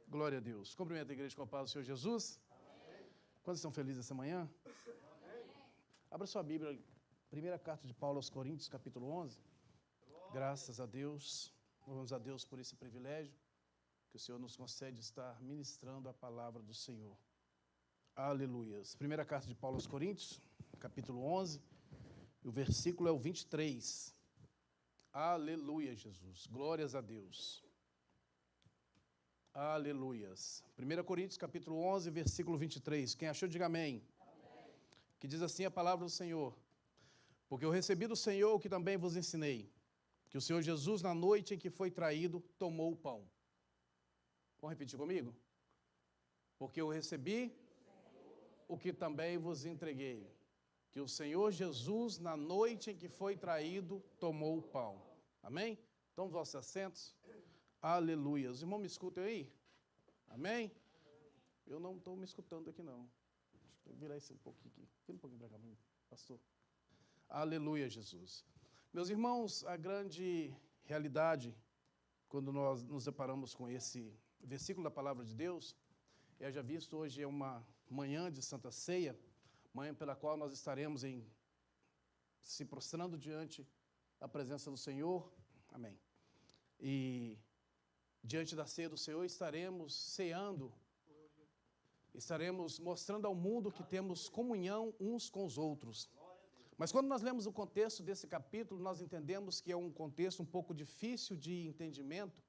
Glória a Deus. Cumprimento a igreja com a paz do Senhor Jesus. Amém. Quantos estão felizes essa manhã? Amém. Abra sua Bíblia, primeira carta de Paulo aos Coríntios, capítulo 11. Graças a Deus, louvamos a Deus por esse privilégio que o Senhor nos concede estar ministrando a palavra do Senhor. Aleluias. Primeira carta de Paulo aos Coríntios, capítulo 11, e o versículo é o 23. Aleluia, Jesus. Glórias a Deus. Aleluias. 1 Coríntios, capítulo 11, versículo 23. Quem achou, diga amém. Amém. Que diz assim a palavra do Senhor. Porque eu recebi do Senhor o que também vos ensinei, que o Senhor Jesus, na noite em que foi traído, tomou o pão. Vamos repetir comigo? Porque eu recebi o que também vos entreguei, que o Senhor Jesus, na noite em que foi traído, tomou o pão. Amém? Então, vossos assentos. Aleluia. Os irmãos me escutam aí? Amém? Eu não estou me escutando aqui, não. Deixa eu virar esse um pouquinho aqui. Vira um pouquinho para cá, pastor. Aleluia, Jesus. Meus irmãos, a grande realidade, quando nós nos deparamos com esse versículo da palavra de Deus, já visto hoje é uma manhã de Santa Ceia, manhã pela qual nós estaremos se prostrando diante da presença do Senhor. Amém. E diante da ceia do Senhor estaremos ceando, estaremos mostrando ao mundo que temos comunhão uns com os outros. Mas quando nós lemos o contexto desse capítulo, nós entendemos que é um contexto um pouco difícil de entendimento.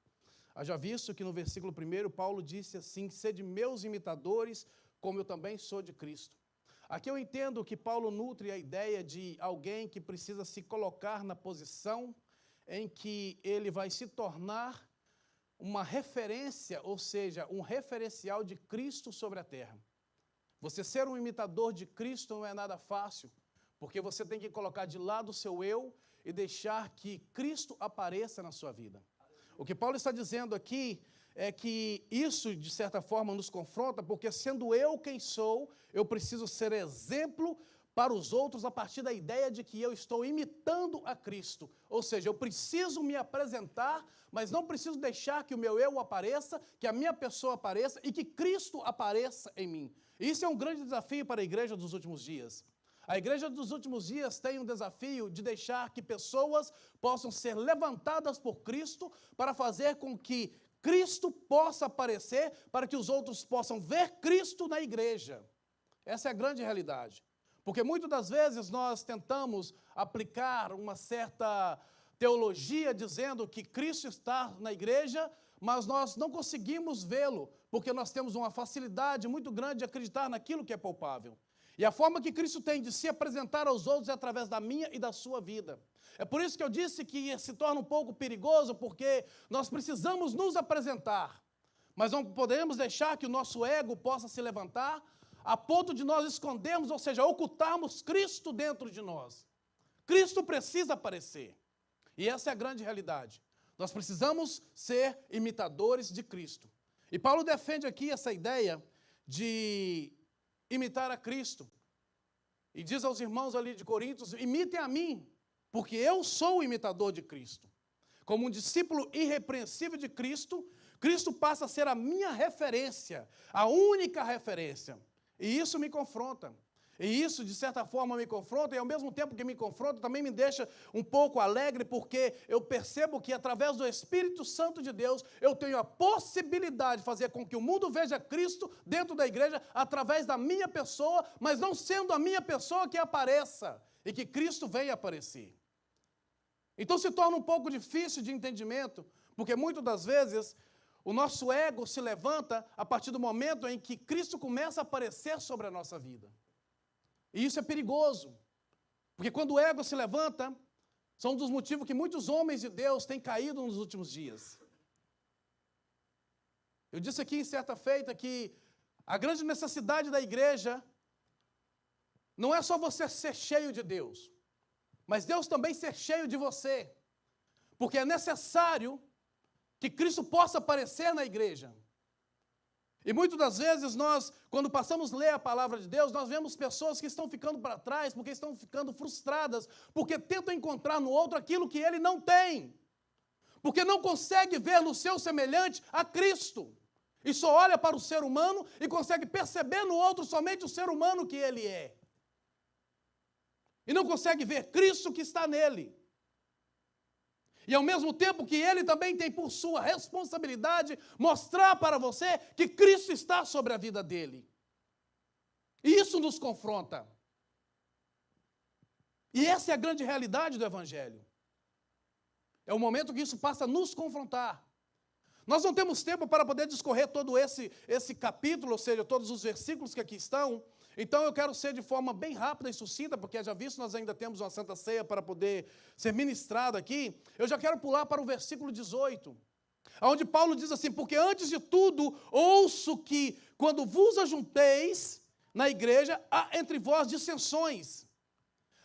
Haja visto que no versículo 1, Paulo disse assim, sede meus imitadores, como eu também sou de Cristo. Aqui eu entendo que Paulo nutre a ideia de alguém que precisa se colocar na posição em que ele vai se tornar uma referência, ou seja, um referencial de Cristo sobre a terra. Você ser um imitador de Cristo não é nada fácil, porque você tem que colocar de lado o seu eu e deixar que Cristo apareça na sua vida. O que Paulo está dizendo aqui é que isso, de certa forma, nos confronta, porque sendo eu quem sou, eu preciso ser exemplo para os outros a partir da ideia de que eu estou imitando a Cristo. Ou seja, eu preciso me apresentar, mas não preciso deixar que o meu eu apareça, que a minha pessoa apareça e que Cristo apareça em mim. E isso é um grande desafio para a igreja dos últimos dias. A igreja dos últimos dias tem um desafio de deixar que pessoas possam ser levantadas por Cristo para fazer com que Cristo possa aparecer, para que os outros possam ver Cristo na igreja. Essa é a grande realidade. Porque muitas das vezes nós tentamos aplicar uma certa teologia dizendo que Cristo está na igreja, mas nós não conseguimos vê-lo, porque nós temos uma facilidade muito grande de acreditar naquilo que é palpável. E a forma que Cristo tem de se apresentar aos outros é através da minha e da sua vida. É por isso que eu disse que se torna um pouco perigoso, porque nós precisamos nos apresentar, mas não podemos deixar que o nosso ego possa se levantar a ponto de nós escondermos, ou seja, ocultarmos Cristo dentro de nós. Cristo precisa aparecer. E essa é a grande realidade. Nós precisamos ser imitadores de Cristo. E Paulo defende aqui essa ideia de imitar a Cristo. E diz aos irmãos ali de Coríntios, imitem a mim, porque eu sou o imitador de Cristo. Como um discípulo irrepreensível de Cristo, Cristo passa a ser a minha referência, a única referência. E isso me confronta. E isso, de certa forma, me confronta, e ao mesmo tempo que me confronta, também me deixa um pouco alegre, porque eu percebo que, através do Espírito Santo de Deus, eu tenho a possibilidade de fazer com que o mundo veja Cristo dentro da igreja, através da minha pessoa, mas não sendo a minha pessoa que apareça, e que Cristo venha aparecer. Então se torna um pouco difícil de entendimento, porque muitas das vezes o nosso ego se levanta a partir do momento em que Cristo começa a aparecer sobre a nossa vida. E isso é perigoso, porque quando o ego se levanta, são um dos motivos que muitos homens de Deus têm caído nos últimos dias. Eu disse aqui em certa feita que a grande necessidade da igreja não é só você ser cheio de Deus, mas Deus também ser cheio de você, porque é necessário que Cristo possa aparecer na igreja. E muitas das vezes nós, quando passamos a ler a palavra de Deus, nós vemos pessoas que estão ficando para trás, porque estão ficando frustradas, porque tentam encontrar no outro aquilo que ele não tem, porque não consegue ver no seu semelhante a Cristo. E só olha para o ser humano e consegue perceber no outro somente o ser humano que ele é. E não consegue ver Cristo que está nele. E ao mesmo tempo que ele também tem por sua responsabilidade mostrar para você que Cristo está sobre a vida dele. E isso nos confronta. E essa é a grande realidade do Evangelho. É o momento que isso passa a nos confrontar. Nós não temos tempo para poder discorrer todo esse capítulo, ou seja, todos os versículos que aqui estão. Então eu quero ser de forma bem rápida e sucinta, porque já visto nós ainda temos uma Santa Ceia para poder ser ministrado aqui. Eu já quero pular para o versículo 18, onde Paulo diz assim: porque antes de tudo ouço que quando vos ajunteis na igreja, há entre vós dissensões.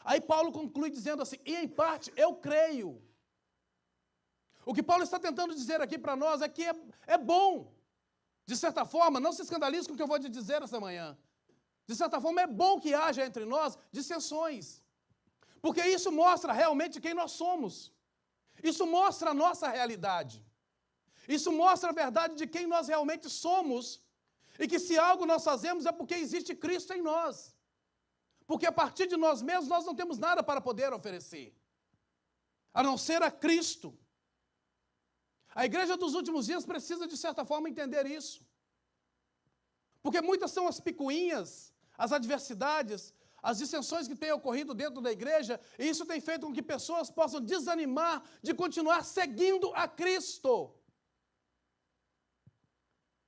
Aí Paulo conclui dizendo assim: e em parte eu creio. O que Paulo está tentando dizer aqui para nós é que é bom, de certa forma, não se escandalize com o que eu vou te dizer essa manhã. De certa forma, é bom que haja entre nós dissensões, porque isso mostra realmente quem nós somos. Isso mostra a nossa realidade. Isso mostra a verdade de quem nós realmente somos, e que se algo nós fazemos é porque existe Cristo em nós. Porque a partir de nós mesmos nós não temos nada para poder oferecer, a não ser a Cristo. A igreja dos últimos dias precisa, de certa forma, entender isso. Porque muitas são as picuinhas, as adversidades, as dissensões que têm ocorrido dentro da igreja, e isso tem feito com que pessoas possam desanimar de continuar seguindo a Cristo.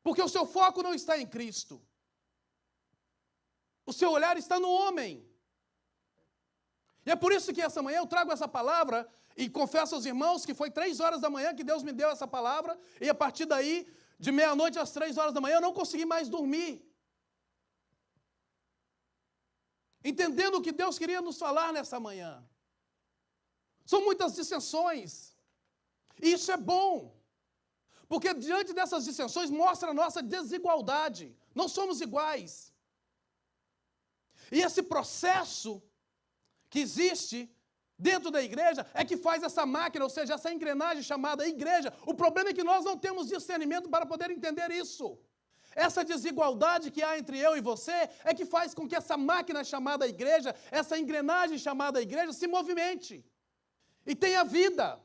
Porque o seu foco não está em Cristo. O seu olhar está no homem. E é por isso que essa manhã eu trago essa palavra e confesso aos irmãos que foi 3 horas da manhã que Deus me deu essa palavra, e a partir daí, de meia-noite às 3 horas da manhã, eu não consegui mais dormir. Entendendo o que Deus queria nos falar nessa manhã. São muitas dissensões. E isso é bom. Porque diante dessas dissensões mostra a nossa desigualdade. Não somos iguais. E esse processo que existe dentro da igreja é que faz essa máquina, ou seja, essa engrenagem chamada igreja. O problema é que nós não temos discernimento para poder entender isso. Essa desigualdade que há entre eu e você é que faz com que essa máquina chamada igreja, essa engrenagem chamada igreja, se movimente e tenha vida.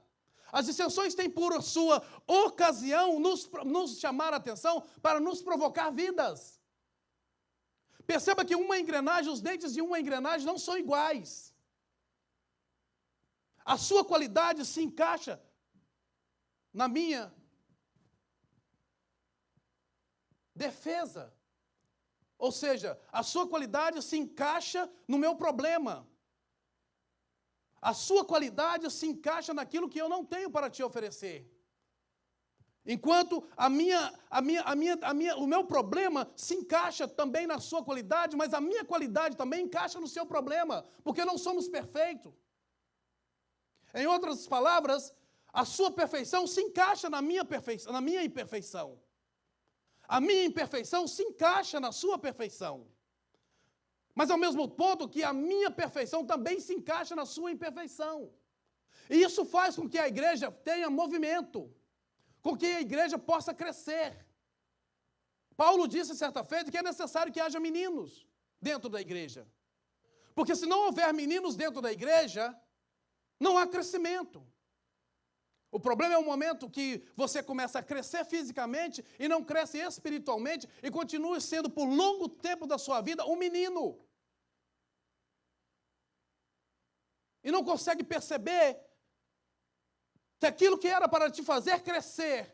As dissensões têm por sua ocasião nos chamar a atenção para nos provocar vidas. Perceba que uma engrenagem, os dentes de uma engrenagem não são iguais. A sua qualidade se encaixa na minha defesa. Ou seja, a sua qualidade se encaixa no meu problema. A sua qualidade se encaixa naquilo que eu não tenho para te oferecer. Enquanto o meu problema se encaixa também na sua qualidade, mas a minha qualidade também encaixa no seu problema, porque não somos perfeitos. Em outras palavras, a sua perfeição se encaixa na minha imperfeição. A minha imperfeição se encaixa na sua perfeição. Mas ao mesmo ponto que a minha perfeição também se encaixa na sua imperfeição. E isso faz com que a igreja tenha movimento, com que a igreja possa crescer. Paulo disse certa feita que é necessário que haja meninos dentro da igreja. Porque se não houver meninos dentro da igreja, não há crescimento. O problema é o momento que você começa a crescer fisicamente e não cresce espiritualmente e continua sendo por longo tempo da sua vida um menino. E não consegue perceber que aquilo que era para te fazer crescer,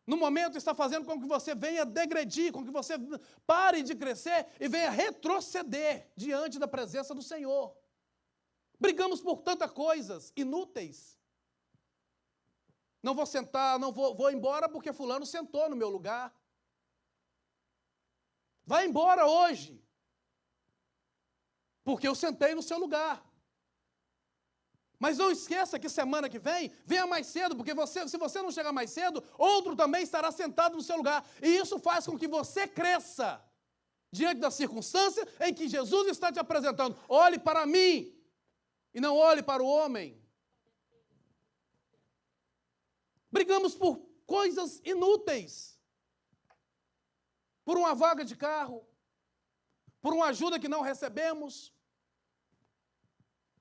no momento está fazendo com que você venha degredir, com que você pare de crescer e venha retroceder diante da presença do Senhor. Brigamos por tantas coisas inúteis. Não vou sentar, não vou embora porque fulano sentou no meu lugar. Vai embora hoje, porque eu sentei no seu lugar. Mas não esqueça que semana que vem, venha mais cedo, porque se você não chegar mais cedo, outro também estará sentado no seu lugar. E isso faz com que você cresça diante da circunstância em que Jesus está te apresentando. Olhe para mim e não olhe para o homem. Brigamos por coisas inúteis. por uma vaga de carro, por uma ajuda que não recebemos.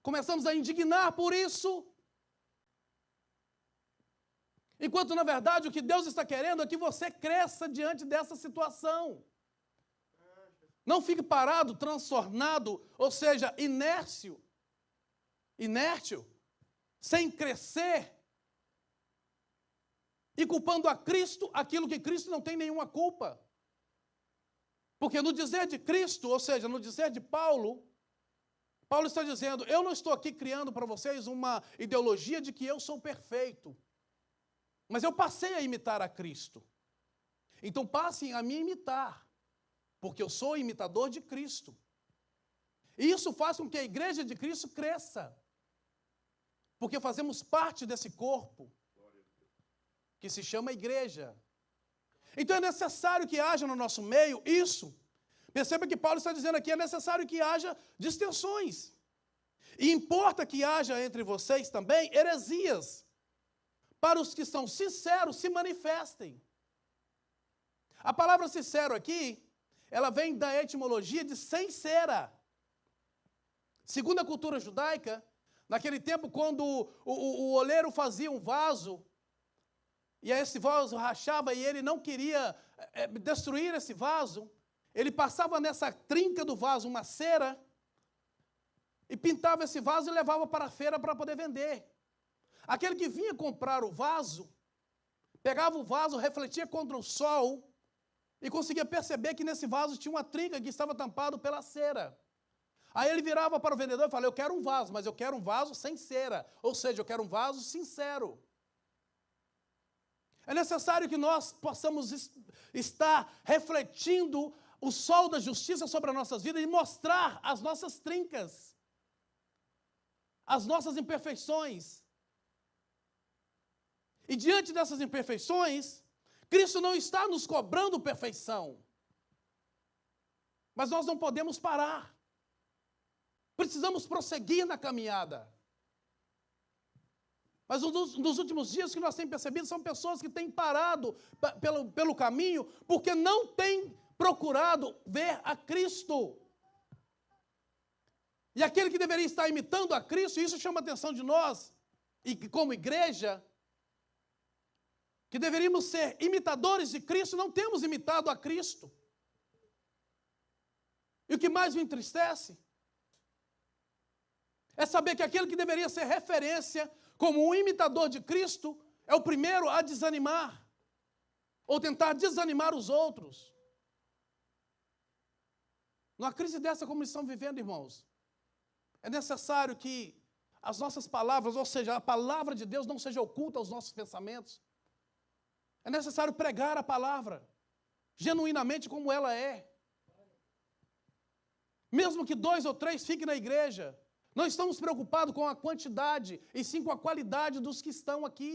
Começamos a indignar por isso. Enquanto, na verdade, o que Deus está querendo é que você cresça diante dessa situação. Não fique parado, transtornado, ou seja, inércio, sem crescer, e culpando a Cristo aquilo que Cristo não tem nenhuma culpa. Porque no dizer de Cristo, ou seja, no dizer de Paulo, Paulo está dizendo, eu não estou aqui criando para vocês uma ideologia de que eu sou perfeito, mas eu passei a imitar a Cristo. Então passem a me imitar, porque eu sou imitador de Cristo. E isso faz com que a igreja de Cristo cresça, porque fazemos parte desse corpo, que se chama igreja. Então é necessário que haja no nosso meio isso. Perceba que Paulo está dizendo aqui, é necessário que haja distensões. E importa que haja entre vocês também heresias. Para os que são sinceros, se manifestem. A palavra sincero aqui, ela vem da etimologia de sincera. Segundo a cultura judaica, naquele tempo, quando o oleiro fazia um vaso, e esse vaso rachava e ele não queria destruir esse vaso, ele passava nessa trinca do vaso uma cera e pintava esse vaso e levava para a feira para poder vender. Aquele que vinha comprar o vaso, pegava o vaso, refletia contra o sol e conseguia perceber que nesse vaso tinha uma trinca que estava tampado pela cera. Aí ele virava para o vendedor e falava, eu quero um vaso, mas eu quero um vaso sem cera, ou seja, eu quero um vaso sincero. É necessário que nós possamos estar refletindo o sol da justiça sobre as nossas vidas e mostrar as nossas trincas, as nossas imperfeições. E diante dessas imperfeições, Cristo não está nos cobrando perfeição. Mas nós não podemos parar. Precisamos prosseguir na caminhada. Mas nos últimos dias, o que nós temos percebido são pessoas que têm parado pelo caminho porque não têm procurado ver a Cristo. E aquele que deveria estar imitando a Cristo, isso chama a atenção de nós, e como igreja, que deveríamos ser imitadores de Cristo, não temos imitado a Cristo. E o que mais me entristece é saber que aquele que deveria ser referência como um imitador de Cristo é o primeiro a desanimar, ou tentar desanimar os outros. Numa crise dessa como estamos vivendo, irmãos, é necessário que as nossas palavras, ou seja, a palavra de Deus não seja oculta aos nossos pensamentos. É necessário pregar a palavra, genuinamente como ela é. Mesmo que 2 ou 3 fiquem na igreja, não estamos preocupados com a quantidade, e sim com a qualidade dos que estão aqui.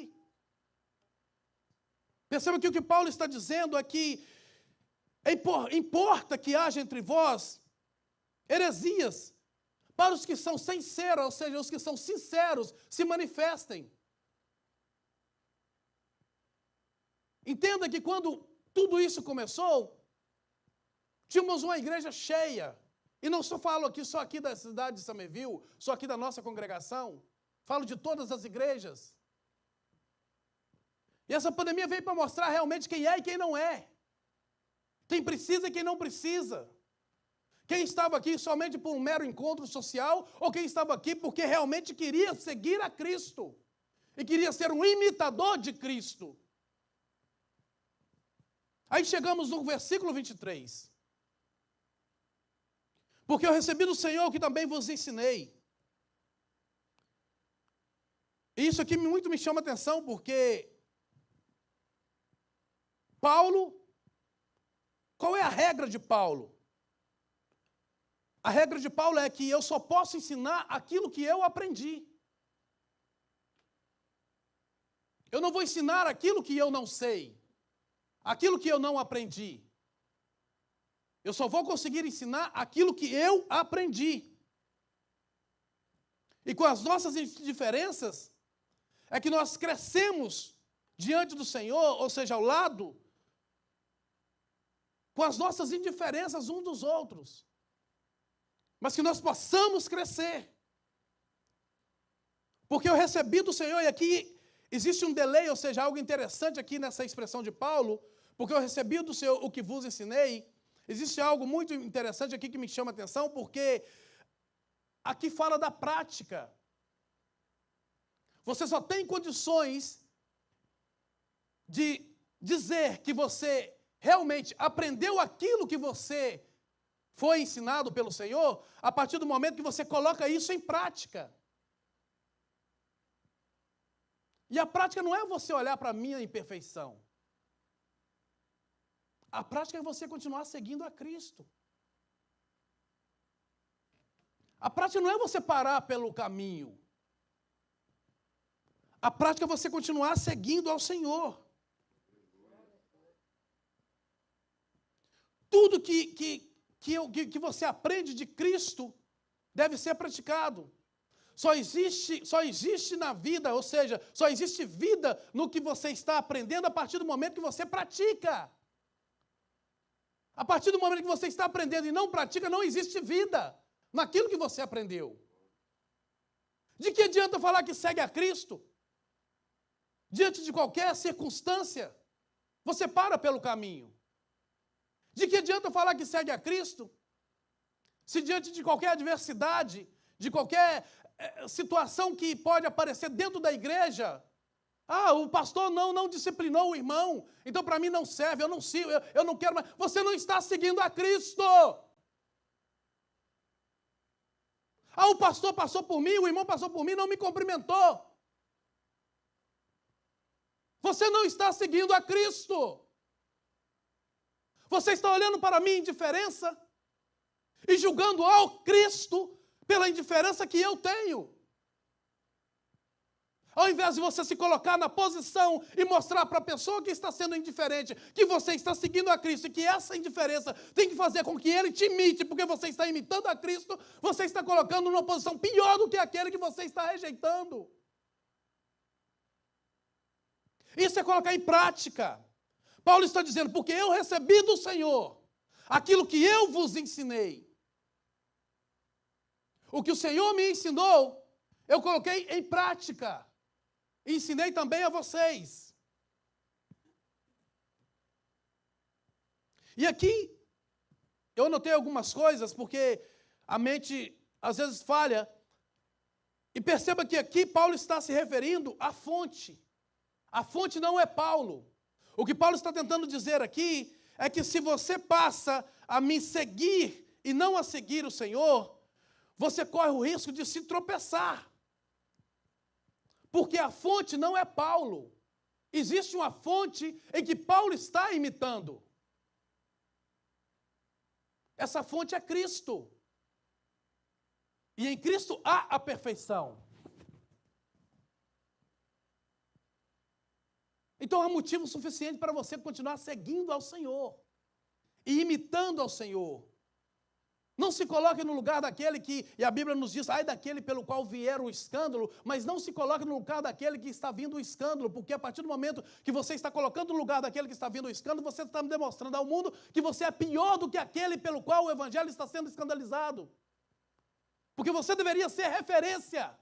Perceba que o que Paulo está dizendo é que importa que haja entre vós heresias, para os que são sinceros, ou seja, os que são sinceros, se manifestem. Entenda que quando tudo isso começou, tínhamos uma igreja cheia. E não só falo aqui só aqui da cidade de Sameville, só aqui da nossa congregação. Falo de todas as igrejas. E essa pandemia veio para mostrar realmente quem é e quem não é. Quem precisa e quem não precisa. Quem estava aqui somente por um mero encontro social ou quem estava aqui porque realmente queria seguir a Cristo. E queria ser um imitador de Cristo. Aí chegamos no versículo 23. Porque eu recebi do Senhor o que também vos ensinei. E isso aqui muito me chama a atenção, porque Paulo, qual é a regra de Paulo? A regra de Paulo é que eu só posso ensinar aquilo que eu aprendi. Eu não vou ensinar aquilo que eu não sei, aquilo que eu não aprendi. Eu só vou conseguir ensinar aquilo que eu aprendi. E com as nossas diferenças, é que nós crescemos diante do Senhor, ou seja, ao lado com as nossas indiferenças uns dos outros, mas que nós possamos crescer. Porque eu recebi do Senhor, e aqui existe um delay, ou seja, algo interessante aqui nessa expressão de Paulo, porque eu recebi do Senhor o que vos ensinei. Existe algo muito interessante aqui que me chama a atenção, porque aqui fala da prática. Você só tem condições de dizer que você realmente aprendeu aquilo que você foi ensinado pelo Senhor, a partir do momento que você coloca isso em prática. E a prática não é você olhar para a minha imperfeição. A prática é você continuar seguindo a Cristo. A prática não é você parar pelo caminho. A prática é você continuar seguindo ao Senhor. Tudo que você aprende de Cristo deve ser praticado. Só existe na vida, ou seja, só existe vida no que você está aprendendo a partir do momento que você pratica. A partir do momento que você está aprendendo e não pratica, não existe vida naquilo que você aprendeu. De que adianta falar que segue a Cristo? Diante de qualquer circunstância, você para pelo caminho. De que adianta falar que segue a Cristo? Se diante de qualquer adversidade, de qualquer situação que pode aparecer dentro da igreja, o pastor não disciplinou o irmão, então para mim não serve, eu não quero mais. Você não está seguindo a Cristo. O pastor passou por mim, o irmão passou por mim, não me cumprimentou. Você não está seguindo a Cristo. Você está olhando para a minha indiferença e julgando ao Cristo pela indiferença que eu tenho. Ao invés de você se colocar na posição e mostrar para a pessoa que está sendo indiferente que você está seguindo a Cristo e que essa indiferença tem que fazer com que ele te imite, porque você está imitando a Cristo, você está colocando numa posição pior do que aquele que você está rejeitando. Isso é colocar em prática. Paulo está dizendo, porque eu recebi do Senhor aquilo que eu vos ensinei. O que o Senhor me ensinou, eu coloquei em prática. E ensinei também a vocês. E aqui, eu anotei algumas coisas, porque a mente às vezes falha. E perceba que aqui Paulo está se referindo à fonte. A fonte não é Paulo. O que Paulo está tentando dizer aqui é que se você passa a me seguir e não a seguir o Senhor, você corre o risco de se tropeçar. Porque a fonte não é Paulo. Existe uma fonte em que Paulo está imitando. Essa fonte é Cristo. E em Cristo há a perfeição. Então há motivo suficiente para você continuar seguindo ao Senhor e imitando ao Senhor. Não se coloque no lugar daquele que, e a Bíblia nos diz, ai daquele pelo qual vier o escândalo, mas não se coloque no lugar daquele que está vindo o escândalo, porque a partir do momento que você está colocando no lugar daquele que está vindo o escândalo, você está demonstrando ao mundo que você é pior do que aquele pelo qual o evangelho está sendo escandalizado. Porque você deveria ser referência.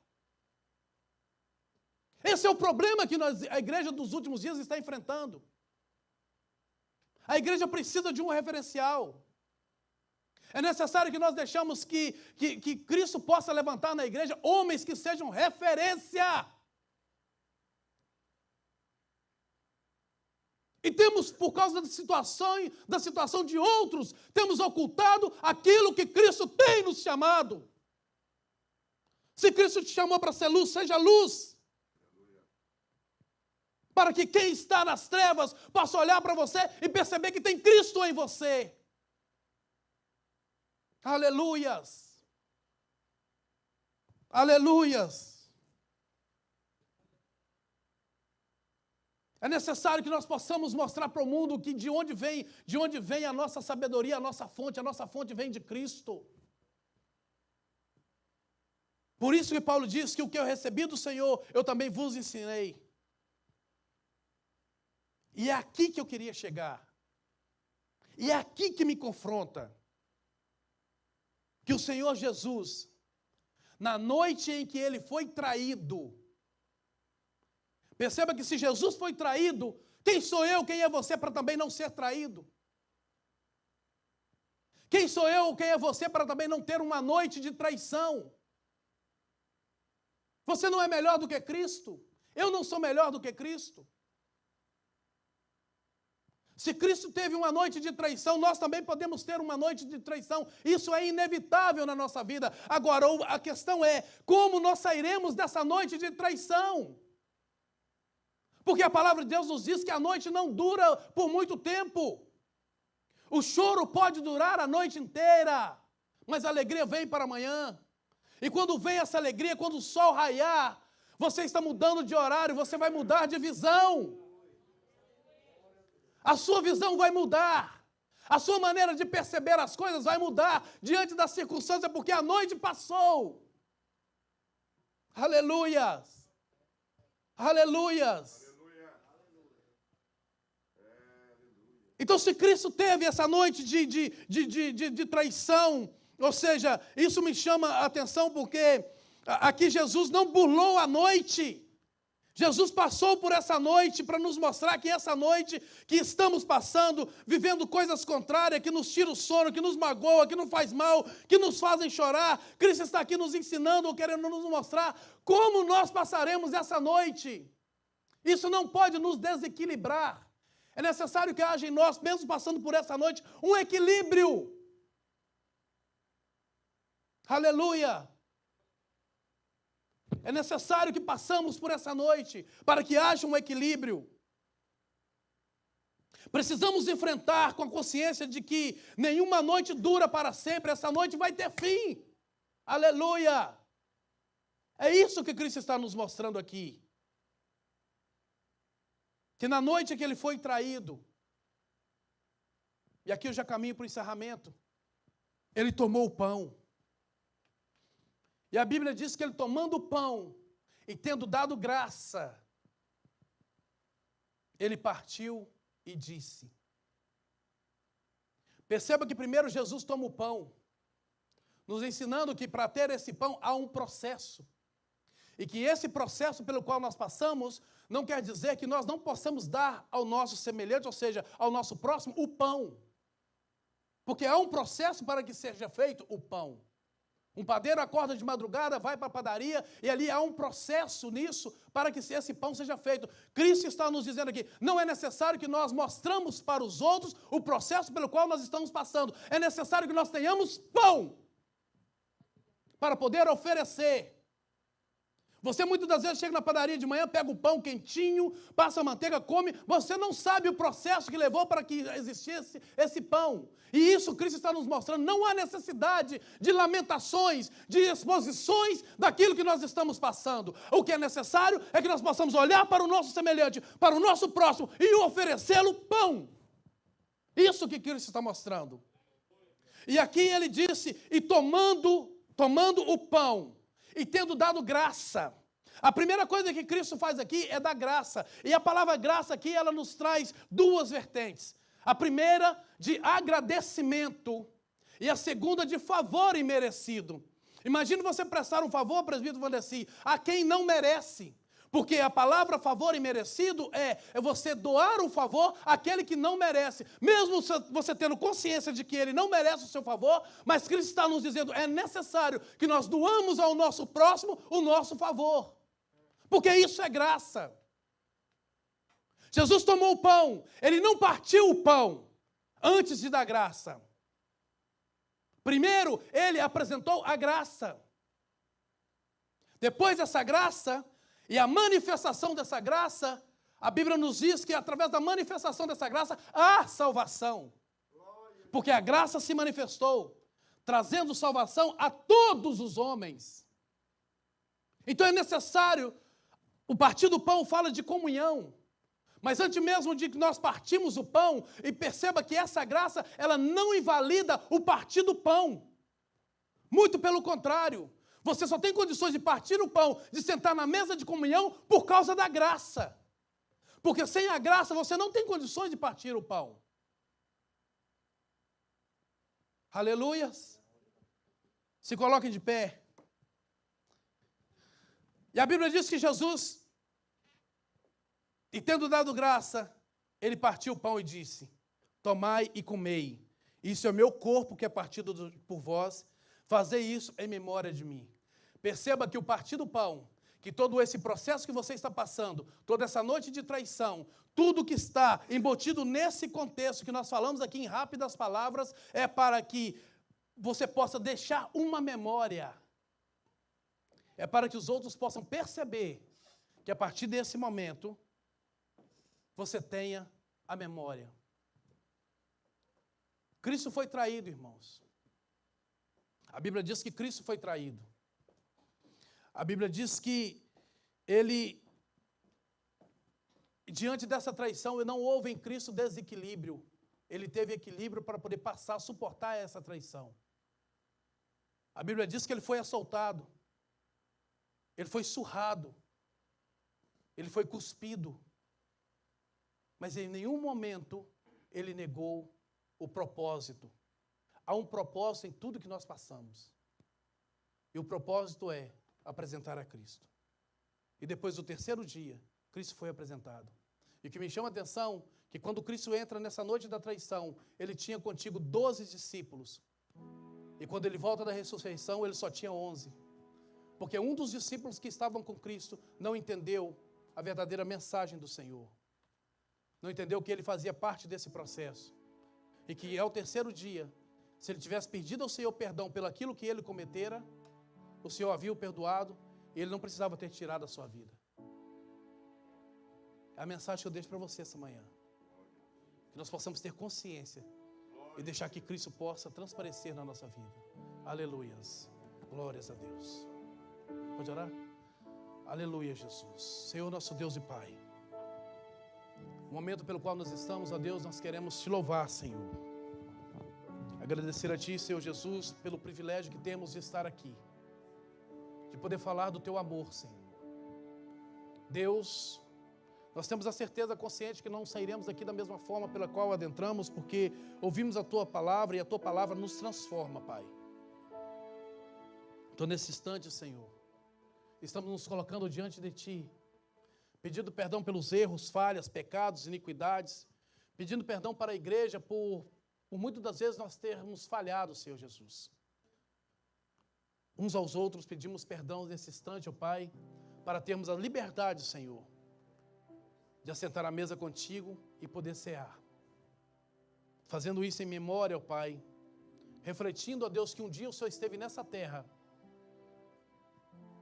Esse é o problema que a igreja dos últimos dias está enfrentando. A igreja precisa de um referencial. É necessário que nós deixemos que Cristo possa levantar na igreja homens que sejam referência. E temos, por causa da situação de outros, temos ocultado aquilo que Cristo tem nos chamado. Se Cristo te chamou para ser luz, seja luz. Para que quem está nas trevas possa olhar para você e perceber que tem Cristo em você. Aleluias! Aleluias! É necessário que nós possamos mostrar para o mundo que de onde vem a nossa sabedoria, a nossa fonte vem de Cristo. Por isso que Paulo diz que o que eu recebi do Senhor, eu também vos ensinei. E é aqui que eu queria chegar. E é aqui que me confronta. Que o Senhor Jesus, na noite em que ele foi traído, perceba que se Jesus foi traído, quem sou eu, quem é você para também não ser traído? Quem sou eu, quem é você para também não ter uma noite de traição? Você não é melhor do que Cristo? Eu não sou melhor do que Cristo. Se Cristo teve uma noite de traição, nós também podemos ter uma noite de traição. Isso é inevitável na nossa vida. Agora, a questão é, como nós sairemos dessa noite de traição? Porque a palavra de Deus nos diz que a noite não dura por muito tempo. O choro pode durar a noite inteira, mas a alegria vem para amanhã. E quando vem essa alegria, quando o sol raiar, você está mudando de horário, você vai mudar de visão. A sua visão vai mudar. A sua maneira de perceber as coisas vai mudar diante das circunstâncias, porque a noite passou. Aleluias! Aleluias! Então, se Cristo teve essa noite de traição, ou seja, isso me chama a atenção porque aqui Jesus não burlou a noite. Jesus passou por essa noite para nos mostrar que essa noite que estamos passando, vivendo coisas contrárias, que nos tira o sono, que nos magoa, que não faz mal, que nos fazem chorar, Cristo está aqui nos ensinando, querendo nos mostrar como nós passaremos essa noite. Isso não pode nos desequilibrar. É necessário que haja em nós, mesmo passando por essa noite, um equilíbrio. Aleluia! É necessário que passamos por essa noite, para que haja um equilíbrio. Precisamos enfrentar com a consciência de que nenhuma noite dura para sempre, essa noite vai ter fim. Aleluia! É isso que Cristo está nos mostrando aqui. Que na noite que ele foi traído, e aqui eu já caminho para o encerramento, ele tomou o pão. E a Bíblia diz que ele tomando o pão e tendo dado graça, ele partiu e disse. Perceba que primeiro Jesus toma o pão, nos ensinando que para ter esse pão há um processo. E que esse processo pelo qual nós passamos não quer dizer que nós não possamos dar ao nosso semelhante, ou seja, ao nosso próximo, o pão. Porque há um processo para que seja feito o pão. Um padeiro acorda de madrugada, vai para a padaria, e ali há um processo nisso para que esse pão seja feito. Cristo está nos dizendo aqui, não é necessário que nós mostramos para os outros o processo pelo qual nós estamos passando. É necessário que nós tenhamos pão para poder oferecer. Você muitas das vezes chega na padaria de manhã, pega o pão quentinho, passa a manteiga, come. Você não sabe o processo que levou para que existisse esse pão. E isso Cristo está nos mostrando. Não há necessidade de lamentações, de exposições daquilo que nós estamos passando. O que é necessário é que nós possamos olhar para o nosso semelhante, para o nosso próximo e oferecê-lo pão. Isso que Cristo está mostrando. E aqui ele disse, e tomando o pão, e tendo dado graça. A primeira coisa que Cristo faz aqui é dar graça. E a palavra graça aqui, ela nos traz duas vertentes. A primeira de agradecimento e a segunda de favor imerecido. Imagine você prestar um favor, presbítero Vandeci, a quem não merece. Porque a palavra favor imerecido é você doar um favor àquele que não merece. Mesmo você tendo consciência de que ele não merece o seu favor, mas Cristo está nos dizendo, é necessário que nós doamos ao nosso próximo o nosso favor. Porque isso é graça. Jesus tomou o pão, ele não partiu o pão antes de dar graça. Primeiro, ele apresentou a graça. Depois dessa graça, e a manifestação dessa graça, a Bíblia nos diz que através da manifestação dessa graça, há salvação. Porque a graça se manifestou, trazendo salvação a todos os homens. Então é necessário, o partir do pão fala de comunhão. Mas antes mesmo de que nós partimos o pão, e perceba que essa graça, ela não invalida o partir do pão. Muito pelo contrário. Você só tem condições de partir o pão, de sentar na mesa de comunhão, por causa da graça. Porque sem a graça você não tem condições de partir o pão. Aleluias. Se coloquem de pé. E a Bíblia diz que Jesus, e tendo dado graça, ele partiu o pão e disse: tomai e comei, isso é o meu corpo que é partido por vós, fazei isso em memória de mim. Perceba que o partir do pão, que todo esse processo que você está passando, toda essa noite de traição, tudo que está embutido nesse contexto que nós falamos aqui em rápidas palavras, é para que você possa deixar uma memória. É para que os outros possam perceber que a partir desse momento, você tenha a memória. Cristo foi traído, irmãos. A Bíblia diz que Cristo foi traído. A Bíblia diz que ele, diante dessa traição, não houve em Cristo desequilíbrio. Ele teve equilíbrio para poder passar, suportar essa traição. A Bíblia diz que ele foi açoitado, ele foi surrado, ele foi cuspido, mas em nenhum momento ele negou o propósito. Há um propósito em tudo que nós passamos. E o propósito é apresentar a Cristo. E depois do terceiro dia, Cristo foi apresentado. E o que me chama a atenção, que quando Cristo entra nessa noite da traição, ele tinha contigo 12 discípulos. E quando ele volta da ressurreição, ele só tinha 11. Porque um dos discípulos que estavam com Cristo não entendeu a verdadeira mensagem do Senhor. Não entendeu que ele fazia parte desse processo. E que ao terceiro dia, se ele tivesse pedido ao Senhor perdão pelo aquilo que ele cometera, o Senhor havia o perdoado e ele não precisava ter tirado a sua vida. É a mensagem que eu deixo para você essa manhã. Que nós possamos ter consciência e deixar que Cristo possa transparecer na nossa vida. Aleluias. Glórias a Deus. Pode orar? Aleluia, Jesus. Senhor, nosso Deus e Pai. O momento pelo qual nós estamos, ó Deus, nós queremos te louvar, Senhor. Agradecer a Ti, Senhor Jesus, pelo privilégio que temos de estar aqui. De poder falar do Teu amor, Senhor. Deus, nós temos a certeza consciente que não sairemos aqui da mesma forma pela qual adentramos, porque ouvimos a Tua palavra e a Tua palavra nos transforma, Pai. Então, nesse instante, Senhor, estamos nos colocando diante de Ti, pedindo perdão pelos erros, falhas, pecados, iniquidades, pedindo perdão para a igreja por muitas das vezes nós termos falhado, Senhor Jesus. Uns aos outros pedimos perdão nesse instante, ó Pai, para termos a liberdade, Senhor, de assentar à mesa contigo e poder cear. Fazendo isso em memória, ó Pai, refletindo, ó Deus, que um dia o Senhor esteve nessa terra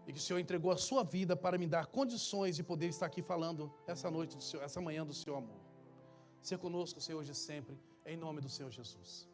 e que o Senhor entregou a sua vida para me dar condições de poder estar aqui falando essa noite, essa manhã do seu amor. Ser conosco, Senhor, hoje e sempre, em nome do Senhor Jesus.